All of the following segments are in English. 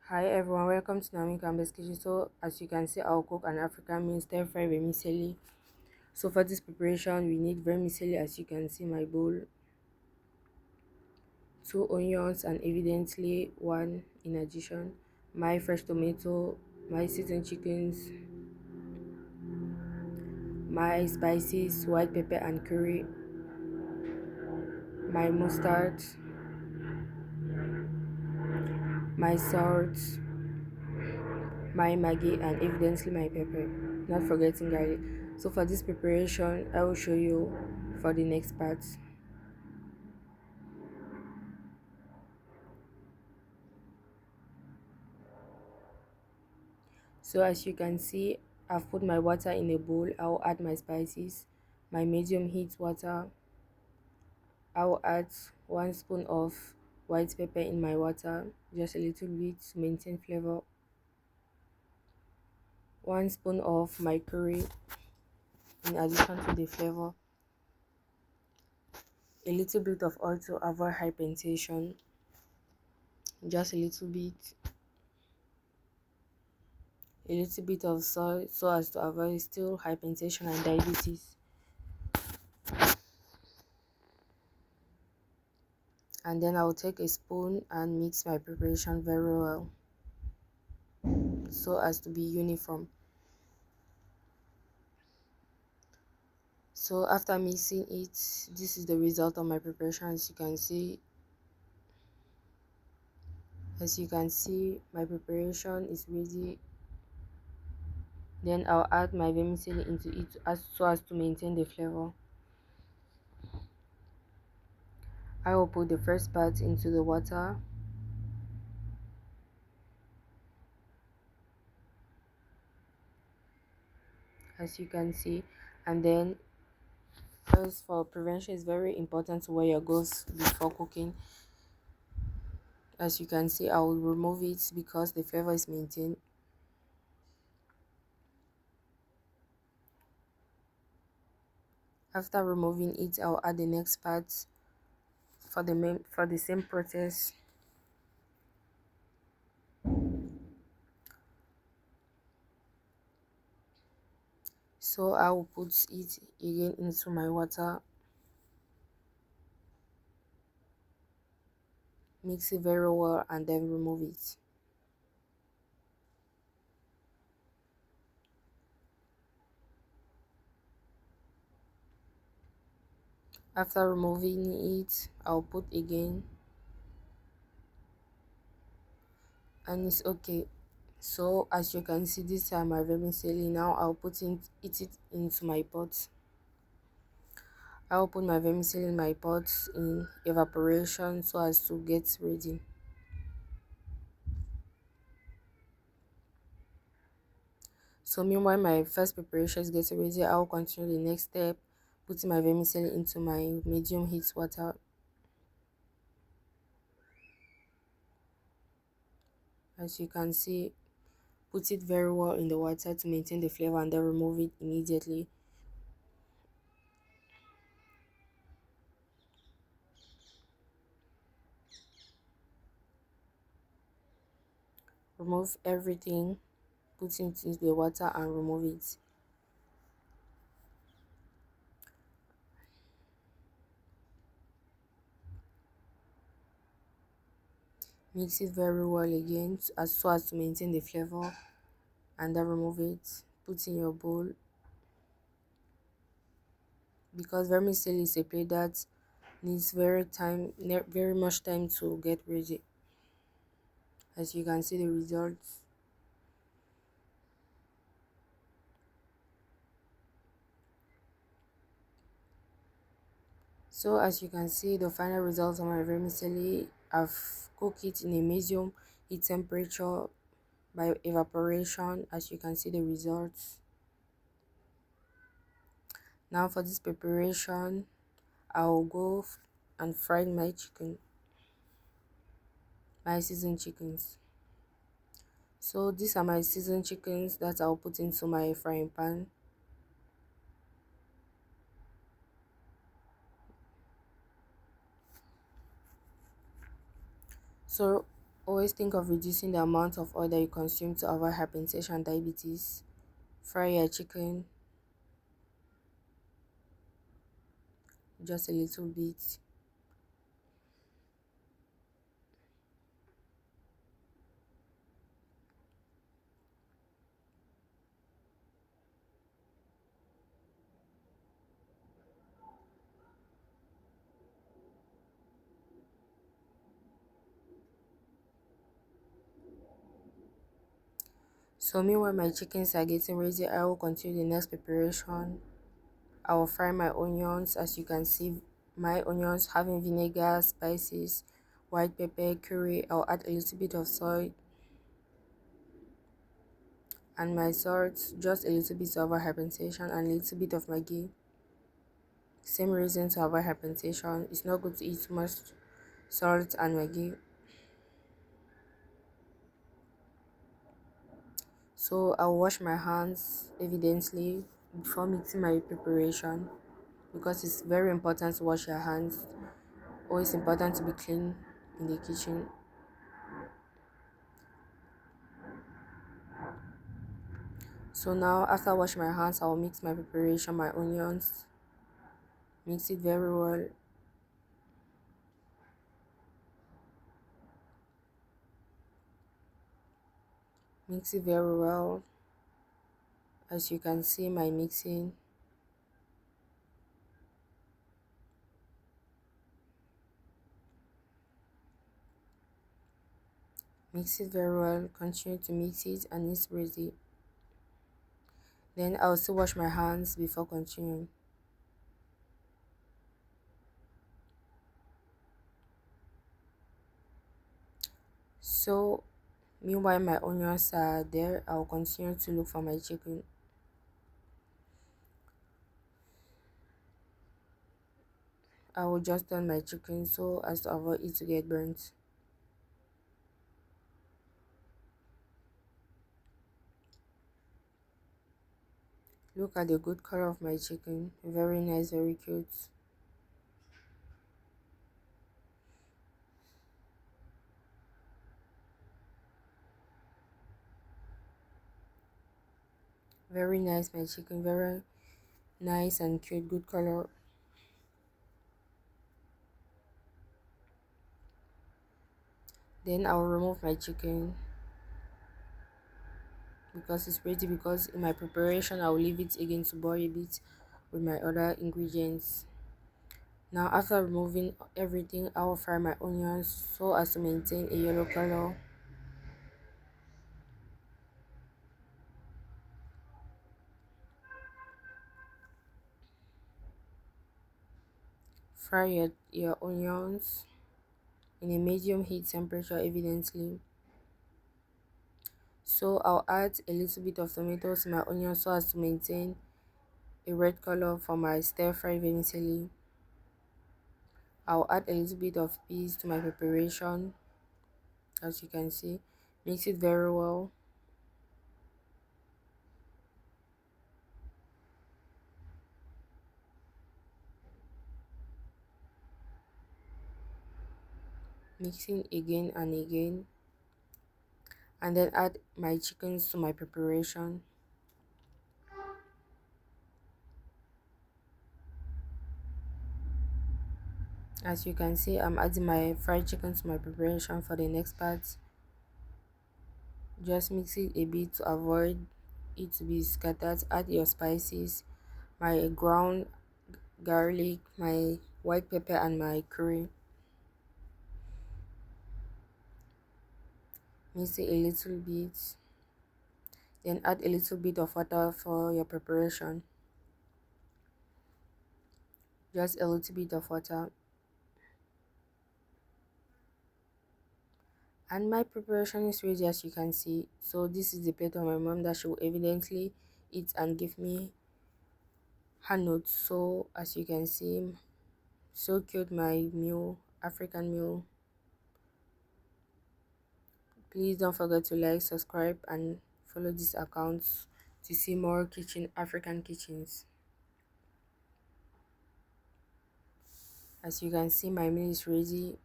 Hi everyone, welcome to Naomie Campbell's kitchen. So as you can see, I'll cook an African meal stir fry vermicelli. So for this preparation, we need vermicelli. As you can see, my bowl, 2 onions, and evidently one in addition, my fresh tomato, my seasoned chickens, my spices, white pepper and curry, my mustard, my salt, my maggi, and evidently my pepper, not forgetting garlic. So for this preparation, I will show you for the next part. So as you can see, I've put my water in a bowl. I'll add my spices, my medium heat water. I'll add 1 spoon of white pepper in my water, just a little bit to maintain flavor. 1 spoon of my curry in addition to the flavor. A little bit of oil to avoid hypertension, just a little bit. A little bit of salt so as to avoid still hypertension and diabetes. And then I'll take a spoon and mix my preparation very well so as to be uniform. So after mixing it, this is the result of my preparation. As you can see, my preparation is ready. Then I'll add my vermicelli into it so as to maintain the flavor. I will put the first part into the water. As you can see, and then first, for prevention, it's very important to wear your gloves before cooking. As you can see, I will remove it because the flavor is maintained. After removing it, I'll add the next part for the same process. So I will put it again into my water, mix it very well, and then remove it. After removing it, I'll put again, and it's okay. So as you can see, this time my vermicelli. Now I'll put it into my pot. I'll put my vermicelli in my pot in evaporation so as to get ready. So meanwhile my first preparation is getting ready, I'll continue the next step, putting my vermicelli into my medium heat water. As you can see, put it very well in the water to maintain the flavor and then remove it immediately. Remove everything, put it into the water and remove it. Mix it very well again so as to maintain the flavor and then remove it. Put in your bowl because vermicelli is a plate that needs very much time to get ready. As you can see the results. So as you can see the final results of my vermicelli, I've cooked it in a medium heat temperature by evaporation. As you can see the results. Now for this preparation, I'll go and fry my chicken, my seasoned chickens. So these are my seasoned chickens that I'll put into my frying pan. So Always think of reducing the amount of oil that you consume to avoid hypertension and diabetes. Fry your chicken just a little bit. So meanwhile my chickens are getting ready, I will continue the next preparation. I will fry my onions. As you can see, my onions having vinegar, spices, white pepper, curry. I'll add a little bit of salt and my salt, just a little bit to avoid hypertension, and a little bit of Maggi. Same reason to avoid hypertension. It's not good to eat too much salt and Maggi. So I'll wash my hands evidently before mixing my preparation, because it's very important to wash your hands. Always important to be clean in the kitchen. So now after I wash my hands, I'll mix my preparation, my onions, mix it very well. Mix it very well. As you can see my mixing. Mix it very well. Continue to mix it and it's ready. Then I'll still wash my hands before continuing. So meanwhile my onions are there, I'll continue to look for my chicken. I will just turn my chicken so as to avoid it to get burnt. Look at the good color of my chicken. Very nice, very cute. Very nice my chicken, very nice and cute, good color. Then I'll remove my chicken because it's ready, because in my preparation I'll leave it again to boil a bit with my other ingredients. Now after removing everything, I will fry my onions so as to maintain a yellow color. Fry your onions in a medium heat temperature evidently. So I'll add a little bit of tomatoes to my onions so as to maintain a red color for my stir fry vermicelli. I'll add a little bit of peas to my preparation. As you can see, mix it very well. Mixing again and again, and then add my chickens to my preparation. As you can see, I'm adding my fried chicken to my preparation for the next part. Just mix it a bit to avoid it to be scattered. Add your spices, my ground garlic, my white pepper, and my curry. Mix it a little bit, then add a little bit of water for your preparation. Just a little bit of water. And my preparation is ready, as you can see. So this is the plate of my mom that she will evidently eat and give me her notes. So as you can see, so cute my meal, African meal. Please don't forget to like, subscribe, and follow these accounts to see more African kitchens. As you can see, my meal is ready.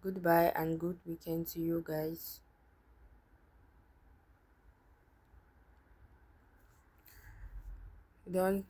Goodbye and good weekend to you guys. Don't